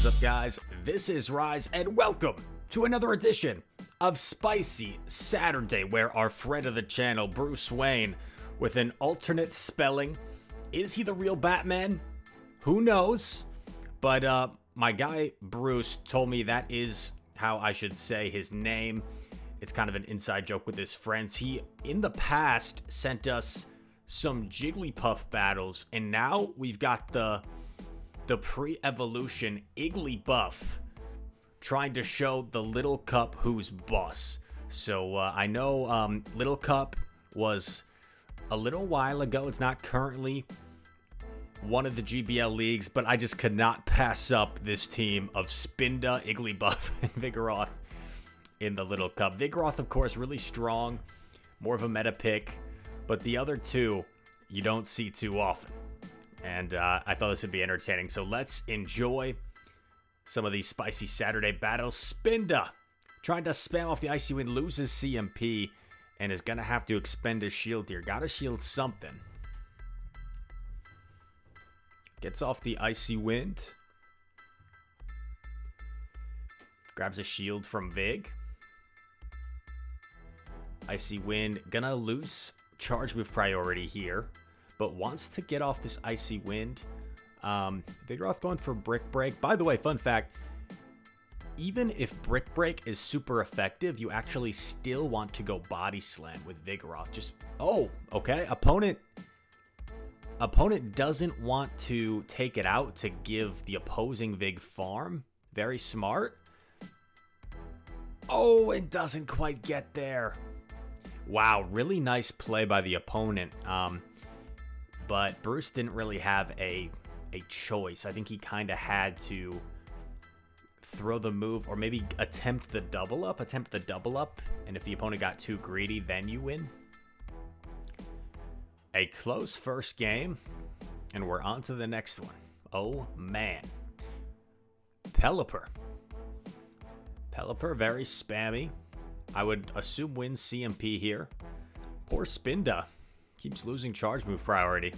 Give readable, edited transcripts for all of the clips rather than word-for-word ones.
is up, guys? This is Rise, and welcome to another edition of Spicy Saturday, where our friend of the channel, Bruce Wayne, with an alternate spelling. Is he the real Batman? Who knows? But my guy Bruce told me that is how I should say his name. It's kind of an inside joke with his friends. He, in the past, sent us some Jigglypuff battles, and now we've got the pre-evolution Igglybuff trying to show the Little Cup who's boss. So I know Little Cup was a little while ago. It's not currently one of the GBL leagues, but I just could not pass up this team of Spinda, Igglybuff, and Vigoroth in the Little Cup. Vigoroth, of course, really strong, more of a meta pick, but the other two you don't see too often. And I thought this would be entertaining. So let's enjoy some of these spicy Saturday battles. Spinda trying to spam off the Icy Wind, loses CMP, and is going to have to expend his shield here. Got to shield something. Gets off the Icy Wind. Grabs a shield from Vig. Icy Wind gonna lose charge move priority here, but wants to get off this Icy Wind. Vigoroth going for Brick Break. By the way, fun fact, even if Brick Break is super effective, you actually still want to go Body Slam with Vigoroth. Just, oh, okay. Opponent doesn't want to take it out to give the opposing Vig farm. Very smart. Oh, it doesn't quite get there. Wow, really nice play by the opponent. But Bruce didn't really have a choice. I think he kind of had to throw the move, or maybe attempt the double up. And if the opponent got too greedy, then you win. A close first game, and we're on to the next one. Oh, man. Pelipper, very spammy. I would assume wins CMP here. Poor Spinda. Keeps losing charge move priority.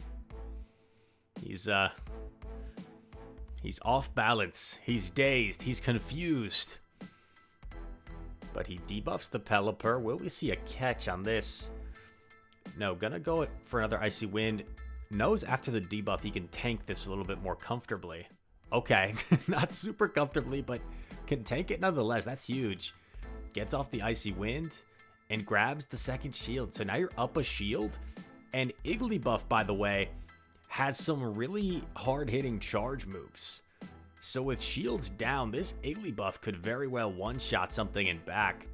He's off balance. He's dazed. He's confused. But he debuffs the Pelipper. Will we see a catch on this? No, gonna go for another Icy Wind. Knows after the debuff he can tank this a little bit more comfortably. Okay, not super comfortably, but can tank it nonetheless. That's huge. Gets off the Icy Wind and grabs the second shield. So now you're up a shield. And Igglybuff, by the way, has some really hard-hitting charge moves. So with shields down, this Igglybuff could very well one-shot something in back.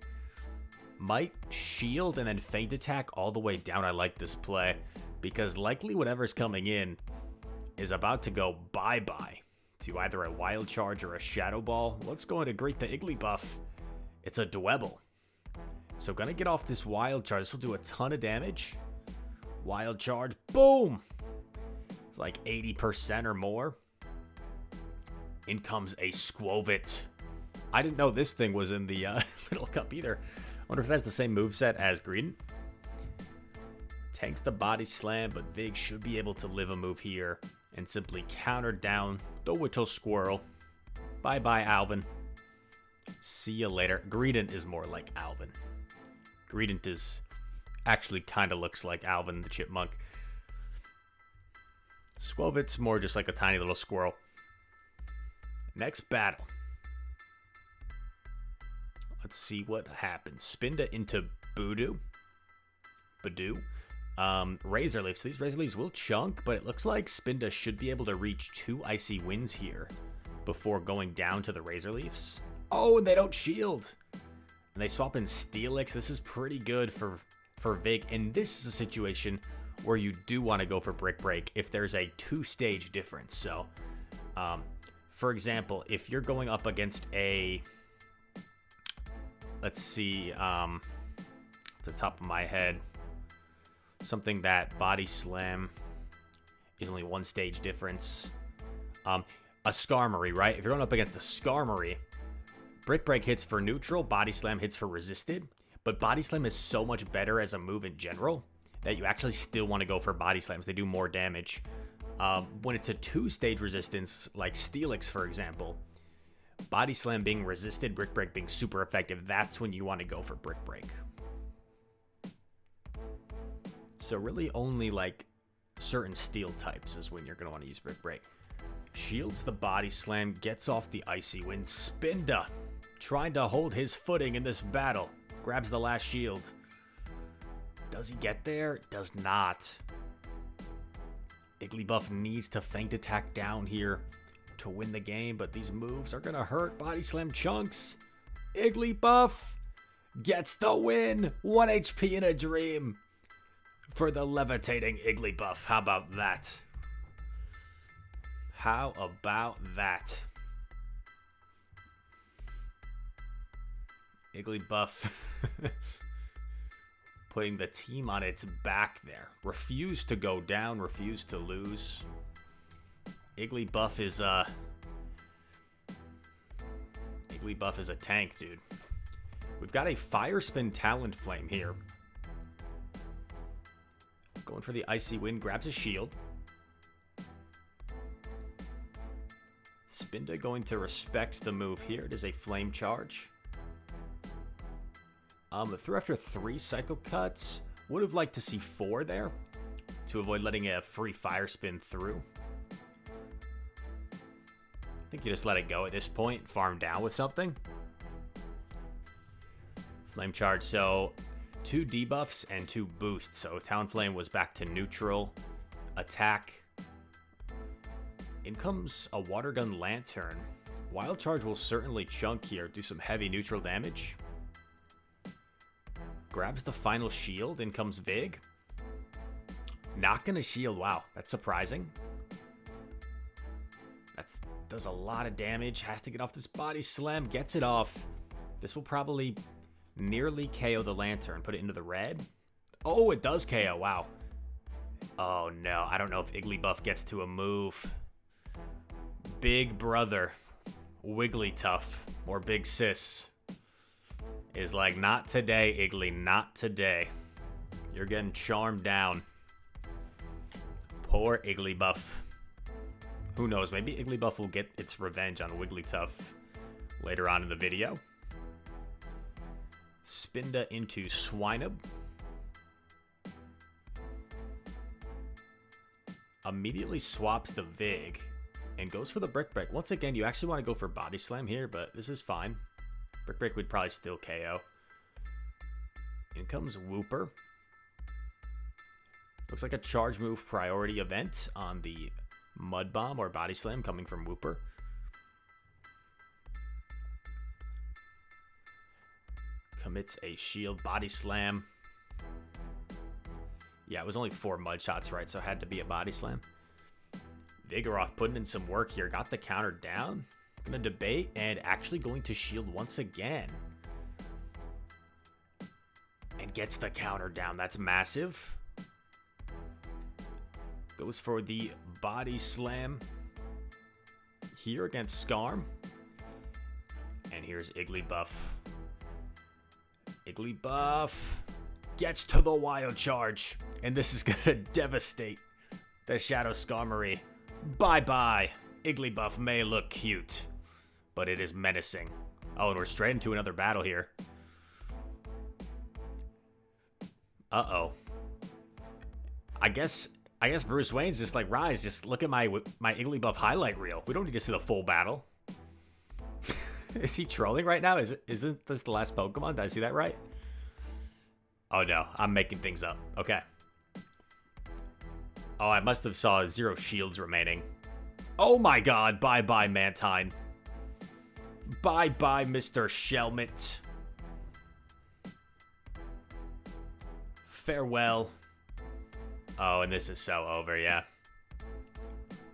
Might shield and then feint attack all the way down. I like this play, because likely whatever's coming in is about to go bye-bye to either a Wild Charge or a Shadow Ball. Let's go in to greet the Igglybuff. It's a Dwebble. So gonna get off this Wild Charge. This will do a ton of damage. Wild Charge, boom! It's like 80% or more. In comes a Squovit. I didn't know this thing was in the Little Cup either. I wonder if it has the same moveset as Green. Tanks the Body Slam, but Vig should be able to live a move here and simply counter down the Whittle Squirrel. Bye-bye, Alvin. See you later. Greedent is more like Alvin. Greedent is actually kind of looks like Alvin the Chipmunk. Squovit's more just like a tiny little squirrel. Next battle. Let's see what happens. Spinda into Badoo. Razor Leaf. So these Razor Leaves will chunk, but it looks like Spinda should be able to reach 2 Icy Winds here before going down to the Razor Leaves. Oh, and they don't shield. And they swap in Steelix. This is pretty good for Vig. And this is a situation where you do want to go for Brick Break if there's a 2-stage difference. So, for example, if you're going up against a... Let's see, off the top of my head, something that Body Slam is only 1 stage difference. A Skarmory, right? If you're going up against a Skarmory, Brick Break hits for neutral, Body Slam hits for resisted, but Body Slam is so much better as a move in general that you actually still want to go for Body Slams. They do more damage. When it's a 2-stage resistance, like Steelix, for example, Body Slam being resisted, Brick Break being super effective. That's when you want to go for Brick Break. So really only like certain steel types is when you're going to want to use Brick Break. Shields the Body Slam, gets off the Icy Wind. Spinda trying to hold his footing in this battle. Grabs the last shield. Does he get there? Does not. Igglybuff needs to Feint Attack down here to win the game, but these moves are going to hurt Body Slam chunks. Igglybuff gets the win. 1 HP in a dream for the levitating Igglybuff. How about that? How about that? Igglybuff putting the team on its back there. Refused to go down, refused to lose. Igglybuff is a tank, dude. We've got a Fire Spin Talent Flame here. Going for the Icy Wind, grabs a shield. Spinda going to respect the move here. It is a Flame Charge. Through after 3 Psycho Cuts. Would have liked to see 4 there to avoid letting a free Fire Spin through. I think you just let it go at this point. Farm down with something. Flame Charge, so 2 debuffs and 2 boosts. So Talonflame was back to neutral. Attack. In comes a Water Gun Lantern. Wild Charge will certainly chunk here, do some heavy neutral damage. Grabs the final shield, in comes Vig. Not gonna shield, wow, that's surprising. Does a lot of damage, has to get off this Body Slam, gets it off. This will probably nearly KO the Lantern, put it into the red. Oh, it does KO, wow. Oh no, I don't know if Igglybuff gets to a move. Big brother, Wigglytuff, or Big Sis, is like, not today, Iggly, not today. You're getting charmed down. Poor Igglybuff. Who knows, maybe Igglybuff will get its revenge on Wigglytuff later on in the video. Spinda into Swinub. Immediately swaps the Vig and goes for the Brick Break. Once again, you actually want to go for Body Slam here, but this is fine. Brick Break would probably still KO. In comes Wooper. Looks like a charge move priority event on the Mud Bomb or Body Slam coming from Wooper. Commits a shield Body Slam. Yeah, it was only 4 Mud Shots, right? So it had to be a Body Slam. Vigoroth putting in some work here. Got the counter down. Gonna debate and actually going to shield once again. And gets the counter down. That's massive. Goes for the Body Slam here against Skarm. And here's Igglybuff. Igglybuff gets to the Wild Charge. And this is gonna devastate the Shadow Skarmory. Bye-bye. Igglybuff may look cute, but it is menacing. Oh, and we're straight into another battle here. Uh-oh. I guess Bruce Wayne's just like, Rise, just look at my Igglybuff highlight reel. We don't need to see the full battle. Is he trolling right now? Isn't this the last Pokemon? Did I see that right? Oh no, I'm making things up. Okay. Oh, I must have saw 0 shields remaining. Oh my god, bye-bye, Mantine. Bye-bye, Mr. Shelmet. Farewell. Oh, and this is so over, yeah.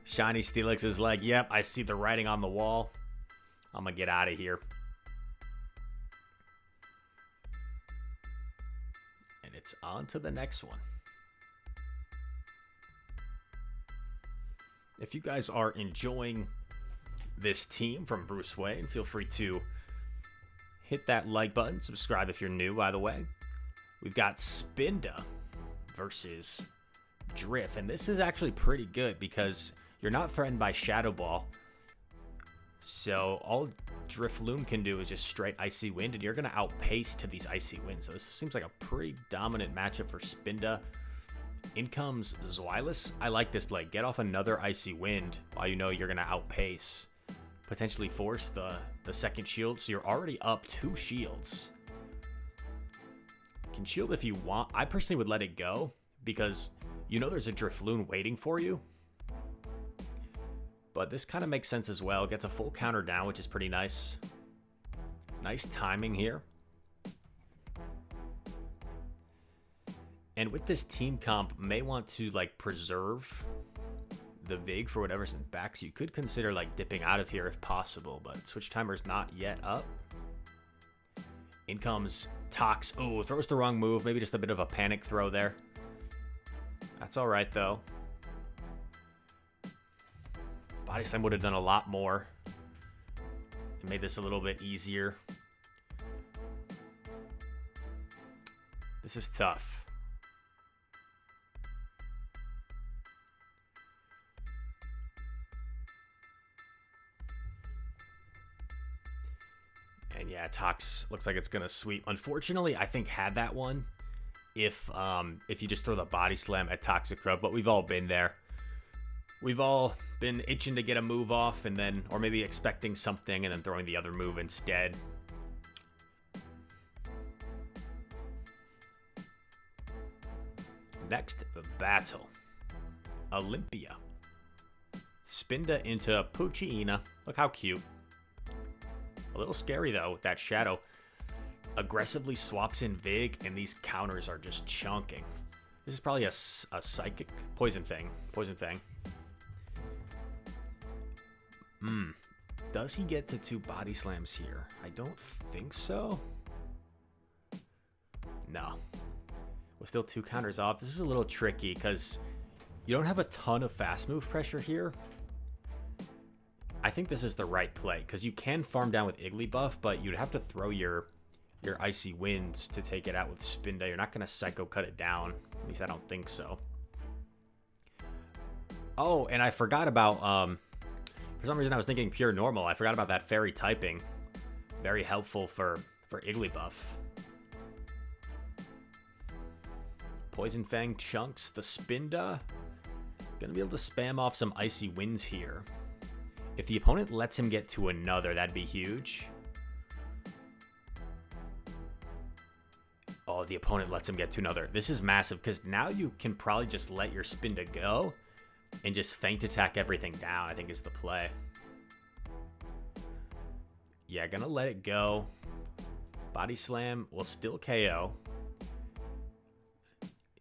Shiny Steelix is like, yep, I see the writing on the wall. I'm gonna get out of here. And it's on to the next one. If you guys are enjoying this team from Bruce Wayne, feel free to hit that like button. Subscribe if you're new, by the way. We've got Spinda versus Drift. And this is actually pretty good because you're not threatened by Shadow Ball. So all Drifloon can do is just straight Icy Wind, and you're going to outpace to these Icy Winds. So this seems like a pretty dominant matchup for Spinda. In comes Zweilous. I like this play. Get off another Icy Wind while you know you're going to outpace. Potentially force the second shield, so you're already up 2 shields. Can shield if you want. I personally would let it go because you know there's a Drifloon waiting for you. But this kind of makes sense as well. Gets a full counter down, which is pretty nice. Nice timing here. And with this team comp, may want to like preserve the Vig for whatever's in back. So you could consider like dipping out of here if possible, but switch timer's not yet up. In comes Tox. Oh, throws the wrong move. Maybe just a bit of a panic throw there. That's all right though. Body Slam would have done a lot more. It made this a little bit easier. This is tough. And yeah, Tox looks like it's gonna sweep. Unfortunately, I think had that one if you just throw the Body Slam at Toxicroak, but we've all been there. We've all been itching to get a move off and then, or maybe expecting something and then throwing the other move instead. Next battle, Olympia. Spinda into Poochyena. Look how cute. A little scary though with that shadow. Aggressively swaps in Vig and these counters are just chunking. This is probably a psychic Poison Fang. Poison Fang. Does he get to 2 Body Slams here? I don't think so. No. We're still 2 counters off. This is a little tricky because you don't have a ton of fast move pressure here. I think this is the right play because you can farm down with Igglybuff, but you'd have to throw your Icy Winds to take it out with Spinda. You're not going to Psycho Cut it down. At least I don't think so. Oh, and I forgot about... for some reason, I was thinking pure normal. I forgot about that fairy typing. Very helpful for Igglybuff. Poison Fang chunks the Spinda. Gonna be able to spam off some Icy Winds here. If the opponent lets him get to another, that'd be huge. Oh, the opponent lets him get to another. This is massive because now you can probably just let your Spinda go and just feint attack everything down, I think is the play. Yeah, gonna let it go. Body Slam will still KO.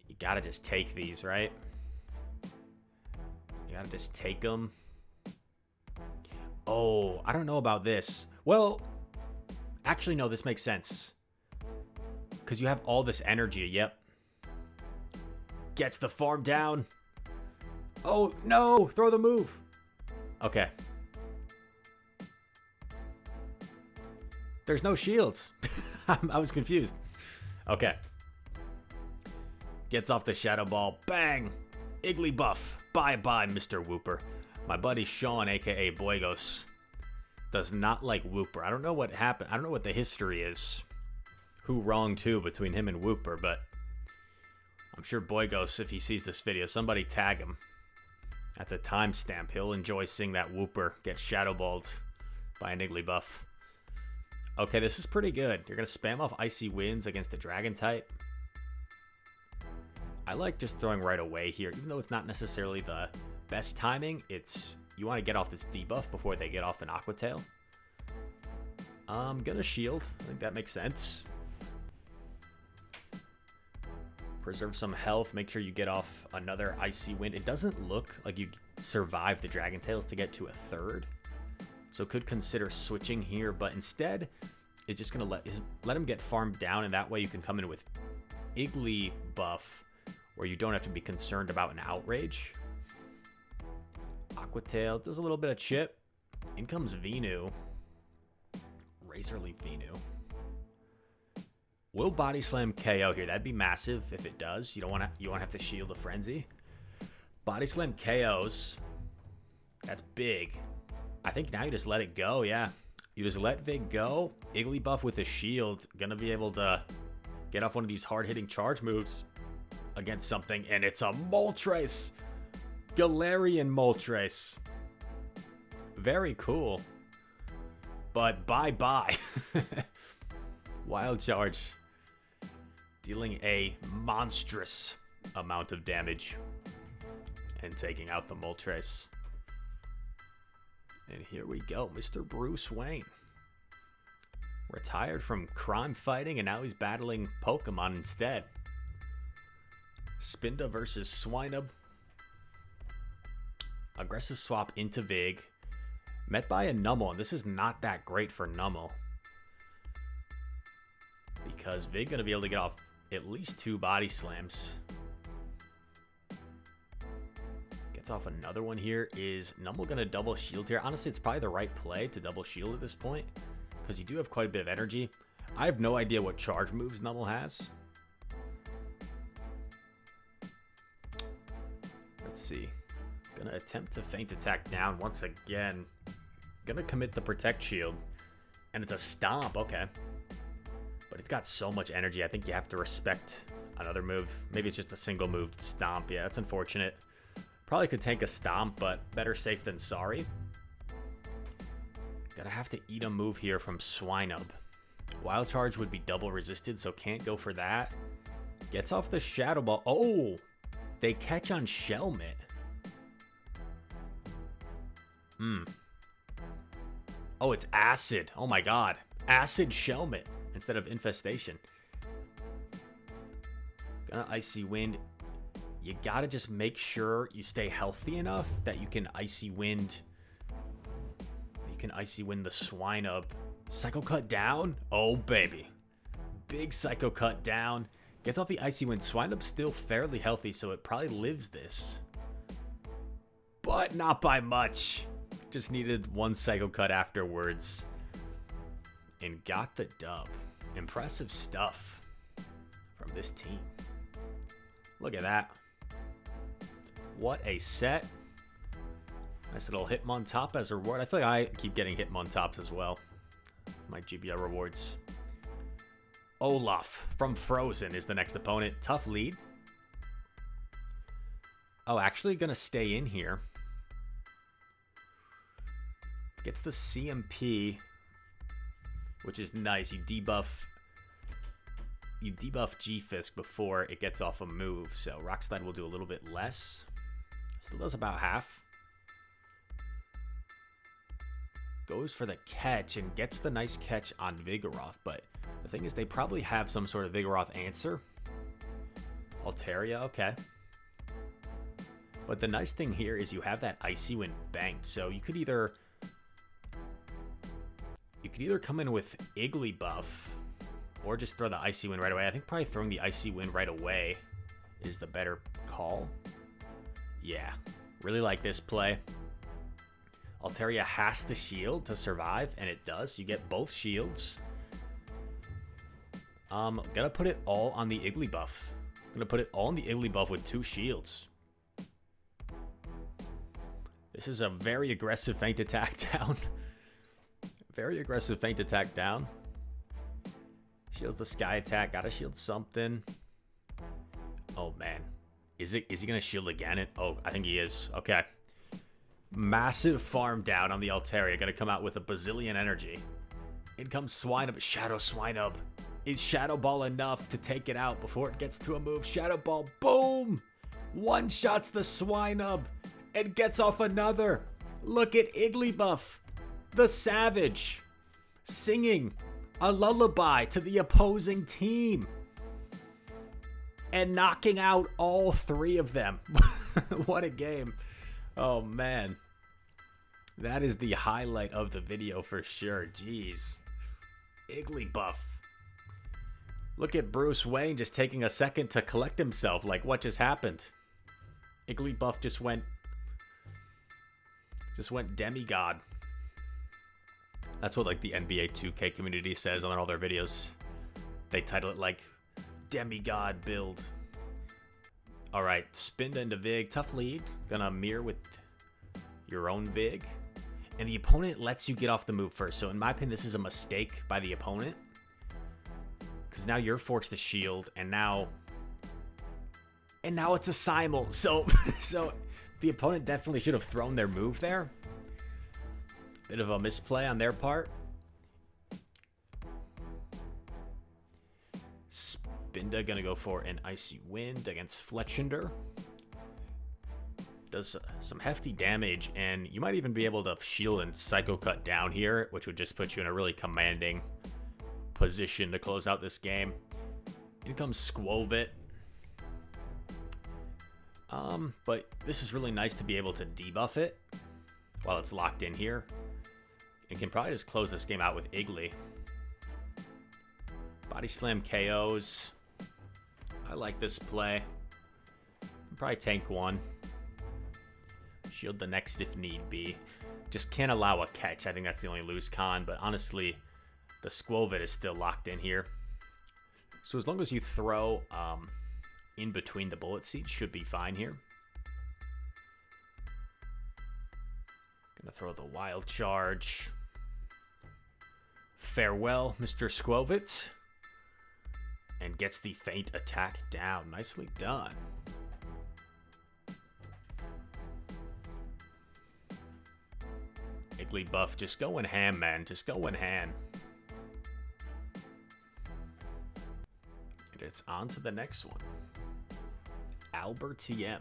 You gotta just take these, right? You gotta just take them. Oh, I don't know about this. Well, actually, no, this makes sense. Because you have all this energy, yep. Gets the farm down. Oh, no! Throw the move! Okay. There's no shields. I was confused. Okay. Gets off the Shadow Ball. Bang! Igglybuff. Bye-bye, Mr. Wooper. My buddy Sean, a.k.a. Boygos, does not like Wooper. I don't know what happened. I don't know what the history is. Who wronged who between him and Wooper, but I'm sure Boygos, if he sees this video, somebody tag him at the timestamp. He'll enjoy seeing that Wooper get Shadow Balled by an Igglybuff. Okay, this is pretty good. You're going to spam off Icy Winds against the Dragon type. I like just throwing right away here, even though it's not necessarily the best timing. You want to get off this debuff before they get off an Aqua Tail. I'm going to shield. I think that makes sense. Preserve some health. Make sure you get off another Icy Wind. It doesn't look like you survive the Dragon Tails to get to a third. So could consider switching here, but instead, it's just going to let him get farmed down, and that way you can come in with Igglybuff, where you don't have to be concerned about an Outrage. Aqua Tail does a little bit of chip. In comes Venu. Razor Leaf Venu. Will Body Slam KO here? That'd be massive if it does. You don't want to have to shield a Frenzy. Body Slam KOs. That's big. I think now you just let it go, yeah. You just let Vig go. Igglybuff with a shield. Gonna be able to get off one of these hard-hitting charge moves against something. And it's a Moltres. Galarian Moltres. Very cool. But bye-bye. Wild Charge. Dealing a monstrous amount of damage. And taking out the Moltres. And here we go, Mr. Bruce Wayne. Retired from crime fighting, and now he's battling Pokemon instead. Spinda versus Swinub. Aggressive swap into Vig. Met by a Numel, and this is not that great for Numel. Because Vig going to be able to get off at least 2 body slams. Gets off another one here. Is Numel going to double shield here? Honestly, it's probably the right play to double shield at this point. Because you do have quite a bit of energy. I have no idea what charge moves Numel has. Let's see. Gonna attempt to feint attack down once again. Gonna commit the protect shield. And it's a stomp, okay. But it's got so much energy, I think you have to respect another move. Maybe it's just a single move stomp. Yeah, that's unfortunate. Probably could tank a stomp, but better safe than sorry. Gonna have to eat a move here from Swinub. Wild Charge would be double resisted, so can't go for that. Gets off the Shadow Ball. Oh! They catch on Shelmet. Oh, it's Acid. Oh my god. Acid Shelmet instead of Infestation. Gonna Icy Wind. You gotta just make sure you stay healthy enough that you can Icy Wind. You can Icy Wind the Swinub. Psycho Cut down? Oh, baby. Big Psycho Cut down. Gets off the Icy Wind. Swinub's still fairly healthy, so it probably lives this. But not by much. Just needed one Psycho Cut afterwards. And got the dub. Impressive stuff from this team. Look at that. What a set. Nice little Hitmontop as a reward. I feel like I keep getting Hitmontops as well. My GBL rewards. Olaf from Frozen is the next opponent. Tough lead. Oh, actually gonna stay in here. Gets the CMP, which is nice. You debuff G-Fisk before it gets off a move. So Rock Slide will do a little bit less. Still does about half. Goes for the catch and gets the nice catch on Vigoroth. But the thing is, they probably have some sort of Vigoroth answer. Altaria, okay. But the nice thing here is you have that Icy Wind banked. So you could either come in with Igglybuff or just throw the Icy Wind right away. I think probably throwing the Icy Wind right away is the better call. Yeah, really like this play. Altaria has to shield to survive, and it does. You get both shields. Gonna put it all on the Igglybuff. Gonna put it all on the Igglybuff with 2 shields. This is a very aggressive feint attack down. Very aggressive feint attack down. Shields the Sky Attack. Gotta shield something. Oh, man. Is he gonna shield again? Oh, I think he is. Okay. Massive farm down on the Altaria. Gonna come out with a bazillion energy. In comes Swinub. Shadow Swinub. Is Shadow Ball enough to take it out before it gets to a move? Shadow Ball. Boom! One-shots the Swinub. And gets off another. Look at Igglybuff. The Savage. Singing a lullaby to the opposing team. And knocking out all 3 of them. What a game. Oh, man. That is the highlight of the video for sure. Jeez. Igglybuff. Look at Bruce Wayne just taking a second to collect himself. Like, what just happened? Igglybuff just went demigod. That's what, like, the NBA 2K community says on all their videos. They title it, like, demigod build. Alright, Spinda into Vig. Tough lead. Gonna mirror with your own Vig. and the opponent lets you get off the move first. So in my opinion, this is a mistake by the opponent, because now you're forced to shield, and now it's a simul. So the opponent definitely should have thrown their move there. Bit of a misplay on their part. Spinda gonna go for an Icy Wind against Fletchinder. Does some hefty damage, and you might even be able to shield and Psycho Cut down here, which would just put you in a really commanding position to close out this game. In comes Squovit. But this is really nice to be able to debuff it while it's locked in here. And can probably just close this game out with Iggly. Body Slam KOs. I like this play. Can probably tank one. Shield the next if need be. Just can't allow a catch. I think that's the only lose con. But honestly, the Squovit is still locked in here. So as long as you throw in between the bullet seeds, should be fine here. Gonna throw the Wild Charge. Farewell, Mr. Squovit. And gets the Feint attack down. Nicely done. Igglybuff, just going ham, man. Just going ham. And it's on to the next one. Albert TM.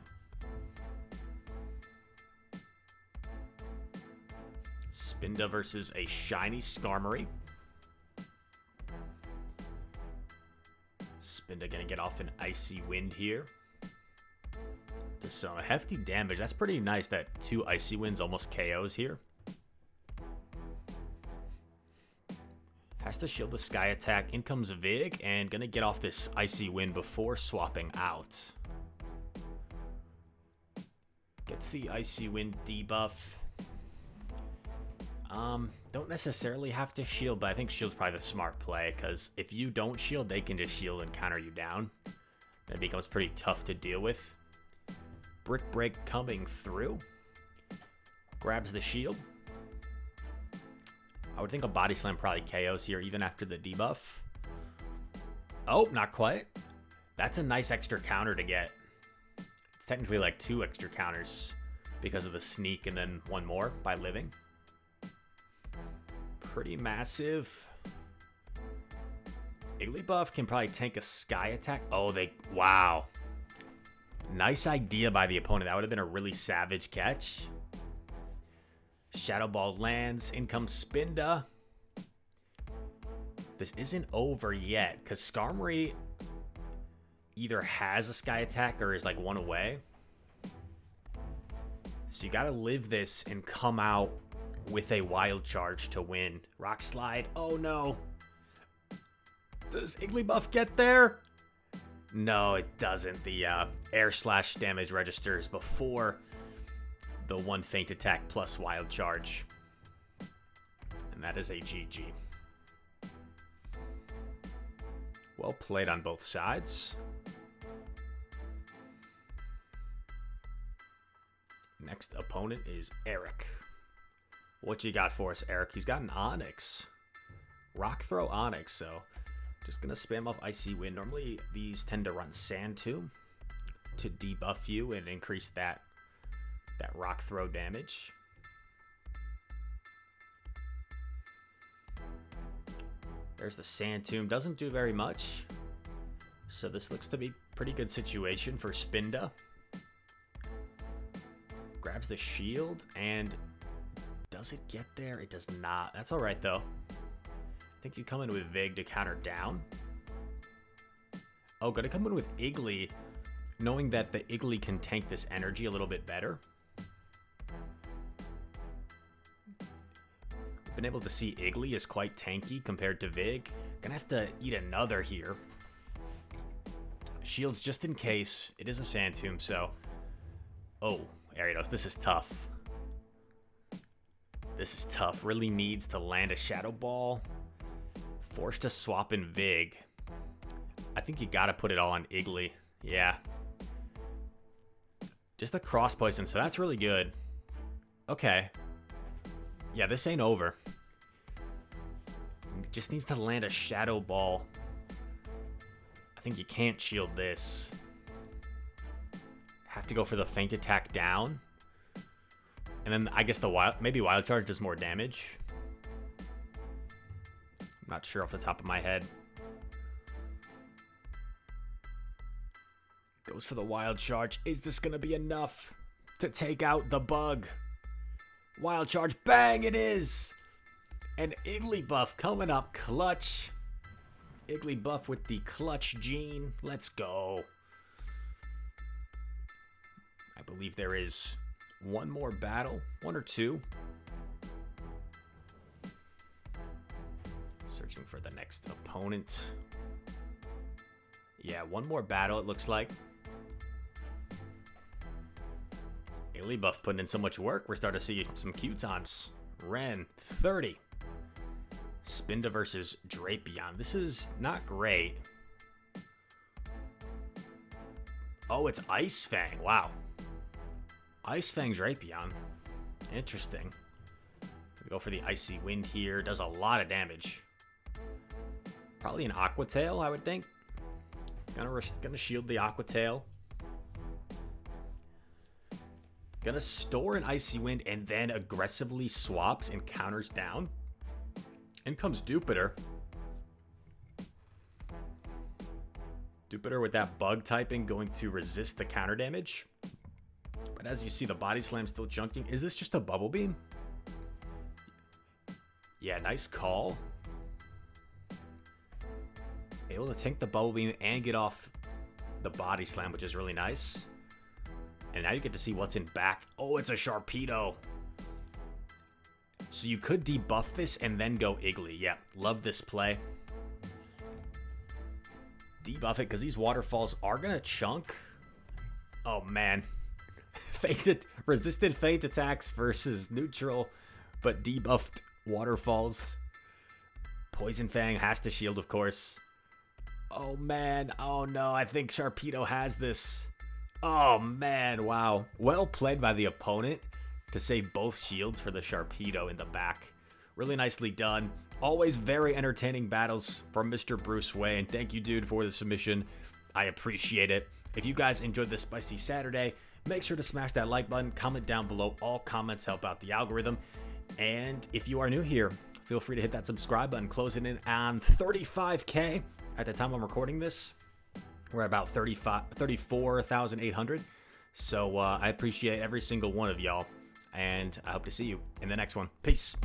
Spinda versus a shiny Skarmory. Spinda gonna get off an Icy Wind here. Does some hefty damage. That's pretty nice that 2 Icy Winds almost KOs here. Has to shield the Sky Attack. In comes Vig, and gonna get off this Icy Wind before swapping out. Gets the Icy Wind debuff. Don't necessarily have to shield, but I think shield's probably the smart play, because if you don't shield, they can just shield and counter you down. That becomes pretty tough to deal with. Brick Break coming through. Grabs the shield. I would think a Body Slam probably KOs here, even after the debuff. Oh, not quite. That's a nice extra counter to get. It's technically like 2 extra counters because of the sneak and then 1 more by living. Pretty massive. Igglybuff can probably tank a Sky Attack. Oh, wow. Nice idea by the opponent. That would have been a really savage catch. Shadow Ball lands. In comes Spinda. This isn't over yet, because Skarmory either has a Sky Attack or is like 1 away. So you gotta live this and come out with a Wild Charge to win. Rock Slide. Oh no. Does Igglybuff get there? No, it doesn't. The Air Slash damage registers before the 1 Feint Attack plus Wild Charge. And that is a GG. Well played on both sides. Next opponent is Eric. What you got for us, Eric? He's got an Onix. Rock Throw Onix, so just gonna spam off Icy Wind. Normally these tend to run Sand Tomb to debuff you and increase that Rock Throw damage. There's the Sand Tomb. Doesn't do very much. So this looks to be a pretty good situation for Spinda. Grabs the shield, and does it get there? It does not. That's all right, though. I think you come in with Vig to counter down. Oh, gonna come in with Iggly, knowing that the Iggly can tank this energy a little bit better. Been able to see Iggly is quite tanky compared to Vig. Gonna have to eat another here. Shields just in case. It is a Sand Tomb, so... Oh, Ariados, this is tough. This is tough. Really needs to land a Shadow Ball. Forced to swap in Vig. I think you gotta put it all on Iggly. Yeah. Just a cross poison, so that's really good. Okay. Yeah, this ain't over. Just needs to land a Shadow Ball. I think you can't shield this. Have to go for the feint attack down. And then I guess maybe Wild Charge does more damage. I'm not sure off the top of my head. Goes for the Wild Charge. Is this going to be enough to take out the bug? Wild Charge. Bang! It is! And Igglybuff coming up clutch. Igglybuff with the clutch gene. Let's go. I believe there is one more battle. One or two. Searching for the next opponent. Yeah, one more battle it looks like. Igglybuff putting in so much work. We're starting to see some Q times. Ren, 30. Spinda versus Drapion. This is not great. Oh, it's Ice Fang. Wow. Ice Fang Drapion. Interesting. We go for the Icy Wind here. Does a lot of damage. Probably an Aqua Tail, I would think. Gonna shield the Aqua Tail. Gonna store an Icy Wind and then aggressively swaps and counters down. In comes Jupiter. Jupiter with that bug typing going to resist the counter damage. But as you see, the Body Slam still chunking. Is this just a Bubble Beam? Yeah, nice call. Able to tank the Bubble Beam and get off the Body Slam, which is really nice. And now you get to see what's in back. Oh, it's a Sharpedo. So you could debuff this and then go Iggly. Yeah, love this play. Debuff it because these waterfalls are going to chunk. Oh, man. Resisted feint attacks versus neutral, but debuffed waterfalls. Poison Fang has to shield, of course. Oh, man. Oh, no. I think Sharpedo has this. Oh, man. Wow. Well played by the opponent to save both shields for the Sharpedo in the back. Really nicely done. Always very entertaining battles from Mr. Bruce Wayne. Thank you, dude, for the submission. I appreciate it. If you guys enjoyed this Spicy Saturday, make sure to smash that like button. Comment down below. All comments help out the algorithm. And if you are new here, feel free to hit that subscribe button. Closing in on 35K at the time I'm recording this. We're at about 34,800. So I appreciate every single one of y'all. And I hope to see you in the next one. Peace.